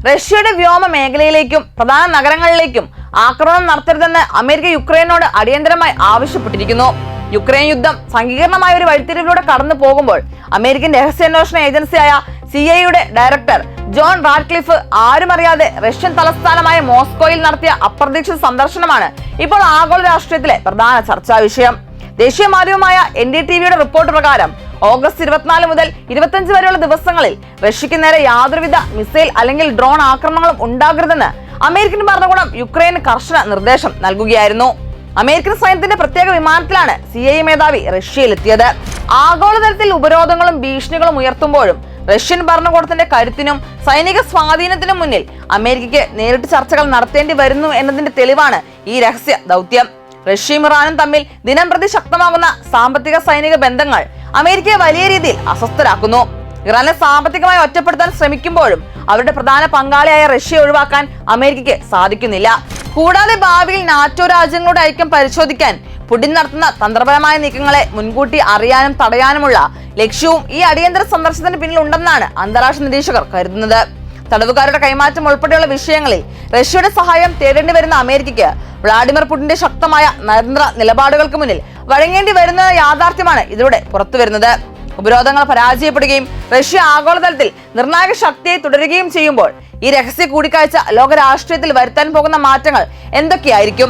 റഷ്യയുടെ വ്യോമ മേഖലയിലേക്കും പ്രധാന നഗരങ്ങളിലേക്കും ആക്രമണം നടത്തരുതെന്ന് അമേരിക്ക യുക്രൈനോട് അടിയന്തരമായി ആവശ്യപ്പെട്ടിരിക്കുന്നു. യുക്രൈൻ യുദ്ധം സങ്കീർണമായ ഒരു വഴിത്തിരിവിലൂടെ കടന്നു പോകുമ്പോൾ അമേരിക്കൻ രഹസ്യാന്വേഷണ ഏജൻസിയായ CIA ഡയറക്ടർ ജോൺ റാഡ്ക്ലിഫ് ആരുമറിയാതെ റഷ്യൻ തലസ്ഥാനമായ മോസ്കോയിൽ നടത്തിയ അപ്രതീക്ഷിത സന്ദർശനമാണ് ഇപ്പോൾ ആഗോള രാഷ്ട്രീയത്തിലെ പ്രധാന ചർച്ചാ വിഷയം. ദേശീയ മാധ്യമമായ NDTVയുടെ റിപ്പോർട്ട് പ്രകാരം ഓഗസ്റ്റ് 24 മുതൽ 25 വരെയുള്ള ദിവസങ്ങളിൽ റഷ്യക്ക് നേരെ യാതൊരുവിധ മിസൈൽ അല്ലെങ്കിൽ ഡ്രോൺ ആക്രമണങ്ങളും ഉണ്ടാകരുതെന്ന് അമേരിക്കൻ ഭരണകൂടം യുക്രൈന് കർശന നിർദ്ദേശം നൽകുകയായിരുന്നു. അമേരിക്കൻ സൈന്യത്തിന്റെ പ്രത്യേക വിമാനത്തിലാണ് CIA മേധാവി റഷ്യയിലെത്തിയത്. ആഗോളതലത്തിൽ ഉപരോധങ്ങളും ഭീഷണികളും ഉയർത്തുമ്പോഴും റഷ്യൻ ഭരണകൂടത്തിന്റെ കരുത്തിനും സൈനിക സ്വാധീനത്തിനും മുന്നിൽ അമേരിക്കയ്ക്ക് നേരിട്ട് ചർച്ചകൾ നടത്തേണ്ടി വരുന്നു എന്നതിന്റെ തെളിവാണ് ഈ രഹസ്യ ദൗത്യം. റഷ്യയും ഇറാനും തമ്മിൽ ദിനംപ്രതി ശക്തമാകുന്ന സാമ്പത്തിക സൈനിക ബന്ധങ്ങൾ അമേരിക്കയെ വലിയ രീതിയിൽ അസ്വസ്ഥരാക്കുന്നു. ഇറാനെ സാമ്പത്തികമായി ഒറ്റപ്പെടുത്താൻ ശ്രമിക്കുമ്പോഴും അവരുടെ പ്രധാന പങ്കാളിയായ റഷ്യയെ ഒഴിവാക്കാൻ അമേരിക്കയ്ക്ക് സാധിക്കുന്നില്ല. കൂടാതെ ഭാവിയിൽ നാറ്റോ രാജ്യങ്ങളുടെ ഐക്യം പരിശോധിക്കാൻ പുടിൻ നടത്തുന്ന തന്ത്രപരമായ നീക്കങ്ങളെ മുൻകൂട്ടി അറിയാനും തടയാനുമുള്ള ലക്ഷ്യവും ഈ അടിയന്തര സന്ദർശനത്തിന് പിന്നിലുണ്ടെന്നാണ് അന്താരാഷ്ട്ര നിരീക്ഷകർ കരുതുന്നത്. തടവുകാരുടെ കൈമാറ്റം ഉൾപ്പെടെയുള്ള വിഷയങ്ങളിൽ റഷ്യയുടെ സഹായം തേടേണ്ടി വരുന്ന അമേരിക്കയ്ക്ക് വ്ളാഡിമിർ പുടിന്റെ ശക്തമായ നയതന്ത്ര നിലപാടുകൾക്ക് മുന്നിൽ വഴങ്ങേണ്ടി വരുന്ന യാഥാർത്ഥ്യമാണ് ഇതിലൂടെ പുറത്തുവരുന്നത്. ഉപരോധങ്ങൾ പരാജയപ്പെടുകയും റഷ്യ ആഗോളതലത്തിൽ നിർണായക ശക്തിയായി തുടരുകയും ചെയ്യുമ്പോൾ ഈ രഹസ്യ കൂടിക്കാഴ്ച ലോക രാഷ്ട്രീയത്തിൽ വരുത്താൻ പോകുന്ന മാറ്റങ്ങൾ എന്തൊക്കെയായിരിക്കും?